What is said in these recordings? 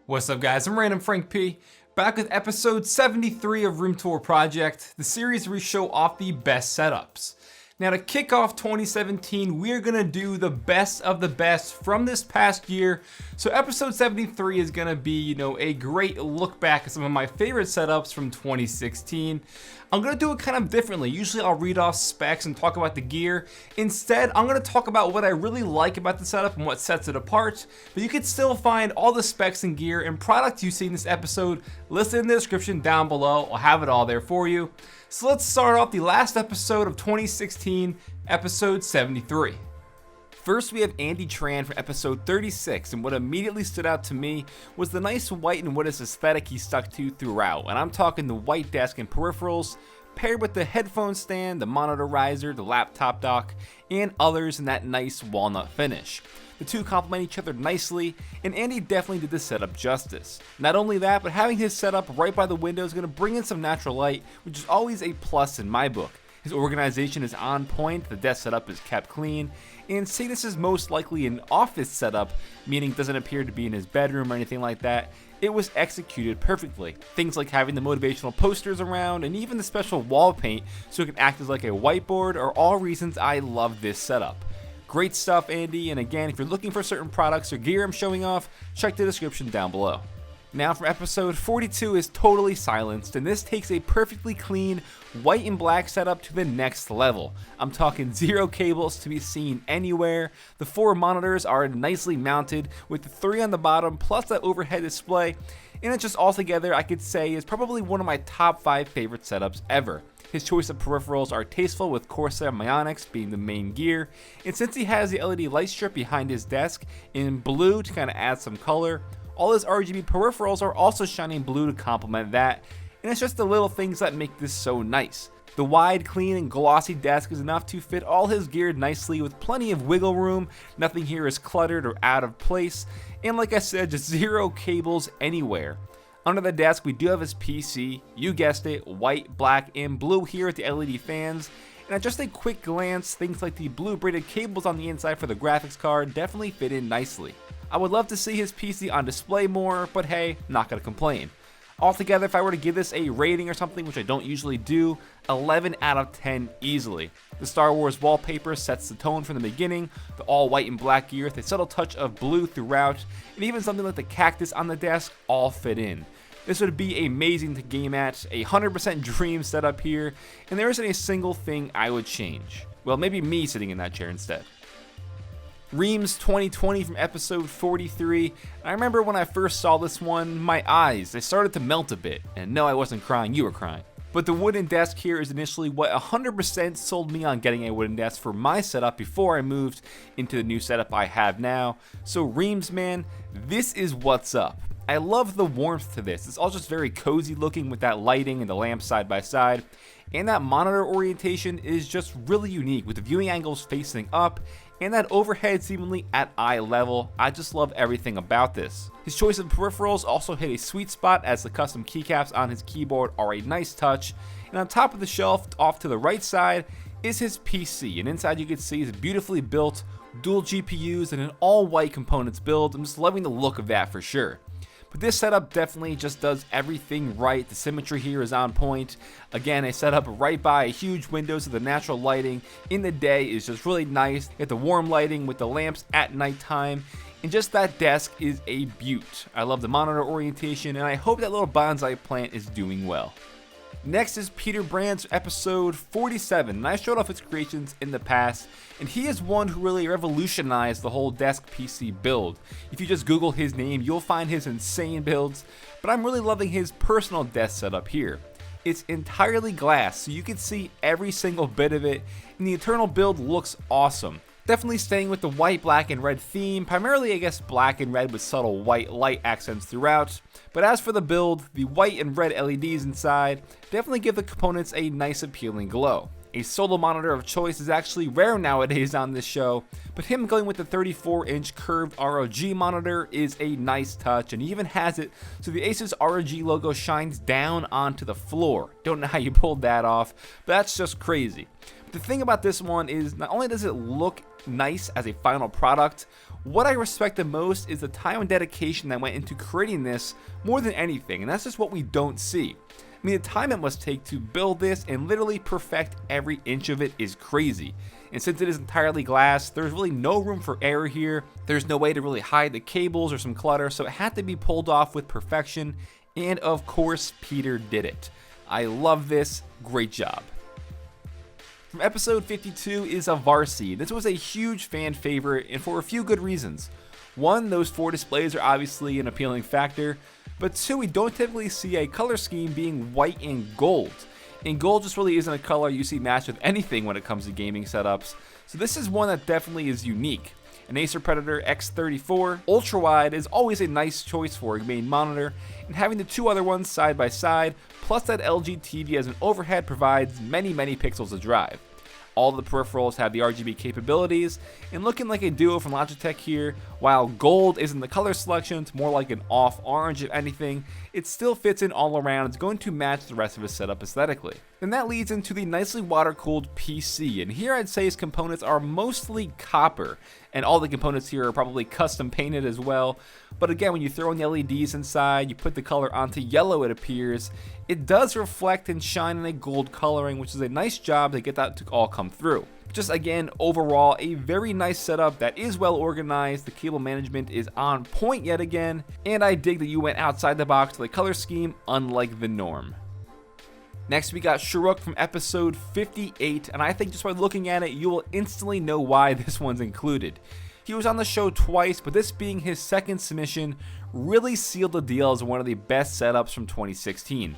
What's up guys, I'm randomfrankp, back with episode 73 of Room Tour Project, the series where we show off the best setups. Now to kick off 2017, we're gonna do the best of the best from this past year. So episode 73 is gonna be, a great look back at some of my favorite setups from 2016. I'm gonna do it kind of differently. Usually I'll read off specs and talk about the gear. Instead, I'm gonna talk about what I really like about the setup and what sets it apart. But you can still find all the specs and gear and products you see in this episode listed in the description down below. I'll have it all there for you. So let's start off the last episode of 2016, episode 73. First, we have Andy Tran for episode 36, and what immediately stood out to me was the nice white and wood aesthetic he stuck to throughout, and I'm talking the white desk and peripherals, paired with the headphone stand, the monitor riser, the laptop dock, and others in that nice walnut finish. The two complement each other nicely, and Andy definitely did the setup justice. Not only that, but having his setup right by the window is going to bring in some natural light, which is always a plus in my book. His organization is on point, the desk setup is kept clean, and say this is most likely an office setup, meaning it doesn't appear to be in his bedroom or anything like that. It was executed perfectly. Things like having the motivational posters around and even the special wall paint so it can act as like a whiteboard are all reasons I love this setup. Great stuff, Andy, and again, if you're looking for certain products or gear I'm showing off, check the description down below. Now for episode 42 is Totally Silenced, and this takes a perfectly clean white and black setup to the next level. I'm talking zero cables to be seen anywhere. The 4 monitors are nicely mounted with the 3 on the bottom plus that overhead display, and it just altogether I could say is probably one of my top 5 favorite setups ever. His choice of peripherals are tasteful, with Corsair Myonics being the main gear, and since he has the LED light strip behind his desk in blue to kind of add some color, all his RGB peripherals are also shining blue to complement that, and it's just the little things that make this so nice. The wide, clean, and glossy desk is enough to fit all his gear nicely with plenty of wiggle room. Nothing here is cluttered or out of place, and like I said, just zero cables anywhere. Under the desk, we do have his PC, you guessed it, white, black, and blue here with the LED fans. And at just a quick glance, things like the blue braided cables on the inside for the graphics card definitely fit in nicely. I would love to see his PC on display more, but hey, not gonna complain. Altogether, if I were to give this a rating or something, which I don't usually do, 11 out of 10 easily. The Star Wars wallpaper sets the tone from the beginning, the all white and black gear with a subtle touch of blue throughout, and even something like the cactus on the desk all fit in. This would be amazing to game at, a 100% dream setup here, and there isn't a single thing I would change. Well, maybe me sitting in that chair instead. Reams 2020 from episode 43. I remember when I first saw this one, my eyes, they started to melt a bit. And no, I wasn't crying, you were crying. But the wooden desk here is initially what 100% sold me on getting a wooden desk for my setup before I moved into the new setup I have now. So Reams, man, this is what's up. I love the warmth to this. It's all just very cozy looking with that lighting and the lamps side by side. And that monitor orientation is just really unique with the viewing angles facing up and that overhead seemingly at eye level. I just love everything about this. His choice of peripherals also hit a sweet spot, as the custom keycaps on his keyboard are a nice touch. And on top of the shelf, off to the right side, is his PC, and inside you can see his beautifully built dual GPUs and an all white components build. I'm just loving the look of that for sure. But this setup definitely just does everything right. The symmetry here is on point. Again, a setup right by a huge window, so the natural lighting in the day is just really nice. You get the warm lighting with the lamps at nighttime. And just that desk is a beaut. I love the monitor orientation, and I hope that little bonsai plant is doing well. Next is Peter Brand's episode 47, and I showed off his creations in the past, and he is one who really revolutionized the whole desk PC build. If you just Google his name, you'll find his insane builds, but I'm really loving his personal desk setup here. It's entirely glass, so you can see every single bit of it, and the internal build looks awesome. Definitely staying with the white, black, and red theme, primarily I guess black and red with subtle white light accents throughout. But as for the build, the white and red LEDs inside definitely give the components a nice appealing glow. A solo monitor of choice is actually rare nowadays on this show, but him going with the 34-inch curved ROG monitor is a nice touch, and he even has it so the Asus ROG logo shines down onto the floor. Don't know how you pulled that off, but that's just crazy. The thing about this one is not only does it look nice as a final product, What I respect the most is the time and dedication that went into creating this more than anything, and that's just what we don't see. I mean, the time it must take to build this and literally perfect every inch of it is crazy. And since it is entirely glass, there's really no room for error here. There's no way to really hide the cables or some clutter, so it had to be pulled off with perfection. And of course, Peter did it. I love this. Great job. From episode 52 is AVARCI. This was a huge fan favorite, and for a few good reasons. One, those 4 displays are obviously an appealing factor, but 2, we don't typically see a color scheme being white and gold. And gold just really isn't a color you see matched with anything when it comes to gaming setups, so this is one that definitely is unique. An Acer Predator X34 ultra wide is always a nice choice for a main monitor, and having the 2 other ones side by side, plus that LG TV as an overhead provides many pixels to drive. All the peripherals have the RGB capabilities, and looking like a duo from Logitech here, while gold isn't the color selection, it's more like an off orange if anything, it still fits in all around. It's going to match the rest of his setup aesthetically. And that leads into the nicely water-cooled PC, and here I'd say his components are mostly copper, and all the components here are probably custom painted as well. But again, when you throw in the LEDs inside, you put the color onto yellow, it appears, it does reflect and shine in a gold coloring, which is a nice job to get that to all come through. Just again, overall, a very nice setup that is well organized. The cable management is on point yet again, and I dig that you went outside the box with a color scheme unlike the norm. Next, we got Shahrukh from episode 58, and I think just by looking at it, you will instantly know why this one's included. He was on the show twice, but this being his second submission really sealed the deal as one of the best setups from 2016.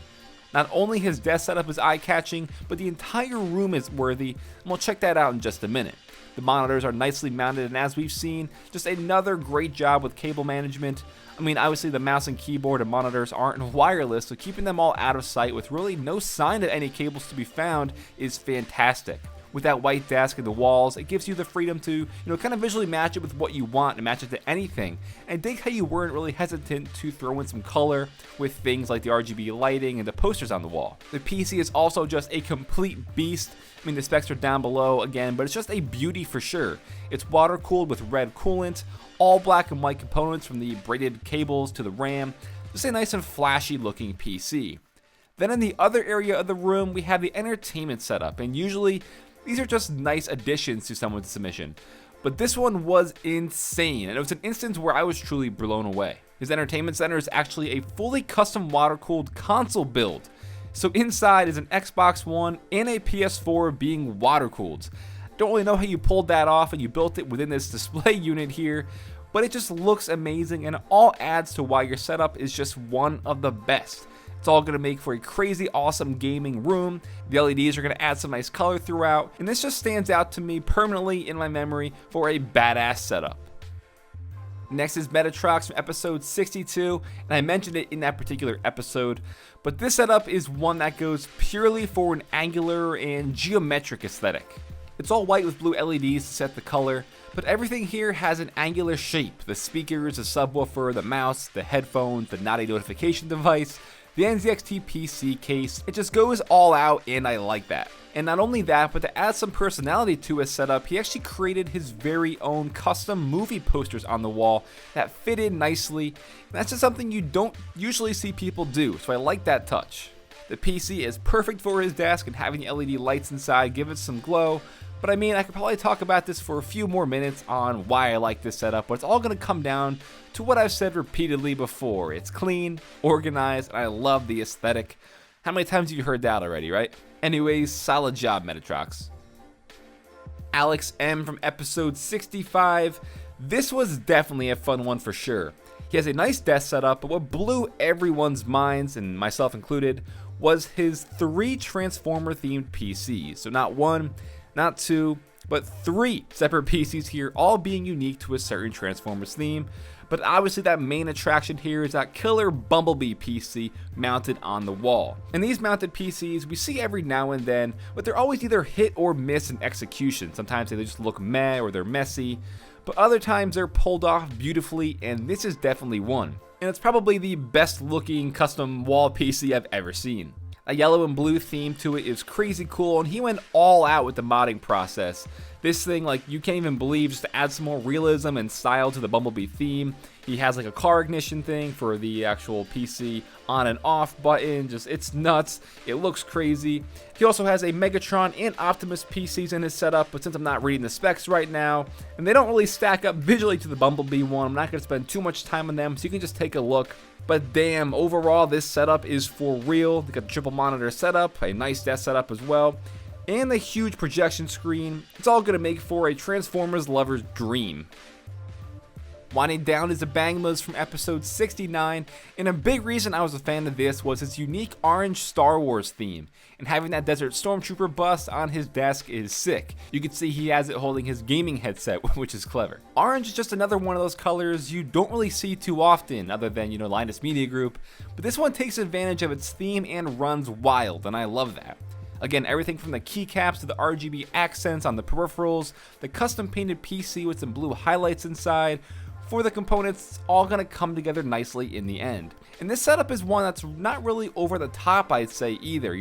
Not only his desk setup is eye-catching, but the entire room is worthy, and we'll check that out in just a minute. The monitors are nicely mounted, and as we've seen, just another great job with cable management. I mean, obviously the mouse and keyboard and monitors aren't wireless, so keeping them all out of sight with really no sign of any cables to be found is fantastic. With that white desk and the walls, it gives you the freedom to, kind of visually match it with what you want and match it to anything. And I dig how you weren't really hesitant to throw in some color with things like the RGB lighting and the posters on the wall. The PC is also just a complete beast. I mean, the specs are down below again, but it's just a beauty for sure. It's water cooled with red coolant, all black and white components from the braided cables to the RAM. Just a nice and flashy looking PC. Then in the other area of the room, we have the entertainment setup, and usually these are just nice additions to someone's submission. But this one was insane, and it was an instance where I was truly blown away. His entertainment center is actually a fully custom water-cooled console build. So inside is an Xbox One and a PS4 being water-cooled. Don't really know how you pulled that off and you built it within this display unit here, but it just looks amazing and it all adds to why your setup is just one of the best. It's all going to make for a crazy awesome gaming room. The LEDs are going to add some nice color throughout, and this just stands out to me permanently in my memory for a badass setup. Next is Metatrox from episode 62, and I mentioned it in that particular episode, but this setup is one that goes purely for an angular and geometric aesthetic. It's all white with blue LEDs to set the color, but everything here has an angular shape. The speakers, the subwoofer, the mouse, the headphones, the naughty notification device, the NZXT PC case, it just goes all out, and I like that. And not only that, but to add some personality to his setup, he actually created his very own custom movie posters on the wall that fit in nicely. And that's just something you don't usually see people do, so I like that touch. The PC is perfect for his desk, and having the LED lights inside give it some glow. But I mean, I could probably talk about this for a few more minutes on why I like this setup, but it's all going to come down to what I've said repeatedly before. It's clean, organized, and I love the aesthetic. How many times have you heard that already, right? Anyways, solid job, Metatrox. Alex M from episode 65. This was definitely a fun one for sure. He has a nice desk setup, but what blew everyone's minds, and myself included, was his 3 Transformer-themed PCs. So not 1, not 2, but 3 separate PCs here, all being unique to a certain Transformers theme. But obviously that main attraction here is that killer Bumblebee PC mounted on the wall. And these mounted PCs we see every now and then, but they're always either hit or miss in execution. Sometimes they just look meh or they're messy, but other times they're pulled off beautifully, and this is definitely one. And it's probably the best looking custom wall PC I've ever seen. A yellow and blue theme to it is crazy cool, and he went all out with the modding process. This thing, like, you can't even believe, just to add some more realism and style to the Bumblebee theme. He has like a car ignition thing for the actual PC on and off button. Just, it's nuts. It looks crazy. He also has a Megatron and Optimus PCs in his setup, but since I'm not reading the specs right now, and they don't really stack up visually to the Bumblebee one, I'm not going to spend too much time on them, so you can just take a look. But damn, overall, this setup is for real. They got the triple monitor setup, a nice desk setup as well, and a huge projection screen. It's all going to make for a Transformers lover's dream. Winding down is Abangmuz from episode 69, and a big reason I was a fan of this was its unique orange Star Wars theme, and having that Desert Stormtrooper bust on his desk is sick. You can see he has it holding his gaming headset, which is clever. Orange is just another one of those colors you don't really see too often, other than, Linus Media Group, but this one takes advantage of its theme and runs wild, and I love that. Again, everything from the keycaps to the RGB accents on the peripherals, the custom painted PC with some blue highlights inside. For the components, it's all going to come together nicely in the end. And this setup is one that's not really over the top, I'd say, either,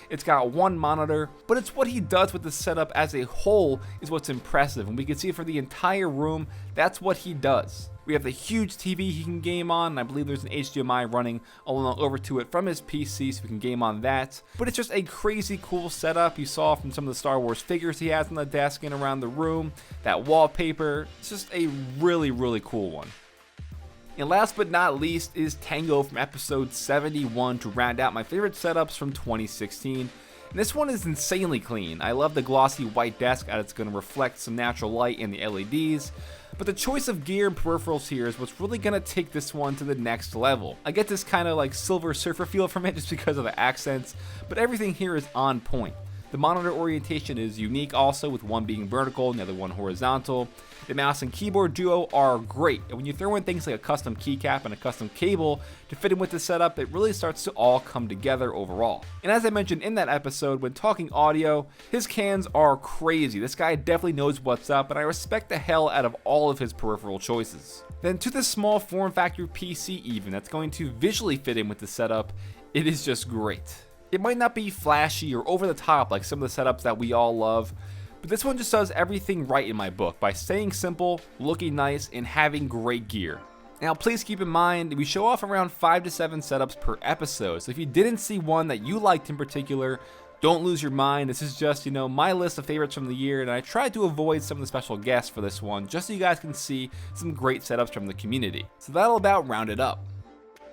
It's got one monitor, but it's what he does with the setup as a whole is what's impressive. And we can see for the entire room, that's what he does. We have the huge TV he can game on, and I believe there's an HDMI running along over to it from his PC, so we can game on that. But it's just a crazy cool setup you saw from some of the Star Wars figures he has on the desk and around the room. That wallpaper, it's just a really, really cool one. And last but not least is TAENGOO from episode 71 to round out my favorite setups from 2016. And this one is insanely clean. I love the glossy white desk as it's going to reflect some natural light in the LEDs. But the choice of gear and peripherals here is what's really going to take this one to the next level. I get this kind of like Silver Surfer feel from it just because of the accents, but everything here is on point. The monitor orientation is unique also, with one being vertical and the other one horizontal. The mouse and keyboard duo are great, and when you throw in things like a custom keycap and a custom cable to fit in with the setup, it really starts to all come together overall. And as I mentioned in that episode, when talking audio, his cans are crazy. This guy definitely knows what's up, and I respect the hell out of all of his peripheral choices. Then to the small form factor PC even, that's going to visually fit in with the setup, it is just great. It might not be flashy or over the top like some of the setups that we all love, but this one just does everything right in my book by staying simple, looking nice, and having great gear. Now please keep in mind, we show off around 5 to 7 setups per episode, so if you didn't see one that you liked in particular, don't lose your mind. This is just, my list of favorites from the year, and I tried to avoid some of the special guests for this one, just so you guys can see some great setups from the community. So that'll about round it up.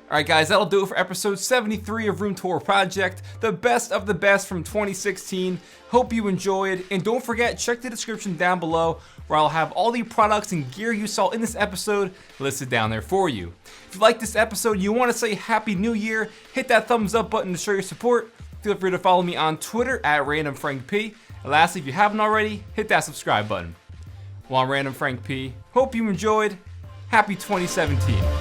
Alright guys, that'll do it for episode 73 of Room Tour Project, the best of the best from 2016. Hope you enjoyed, and don't forget, check the description down below where I'll have all the products and gear you saw in this episode listed down there for you. If you like this episode and you want to say Happy New Year, hit that thumbs up button to show your support. Feel free to follow me on Twitter at randomfrankp. And lastly, if you haven't already, hit that subscribe button. Well, I'm Random Frank P. Hope you enjoyed. Happy 2017.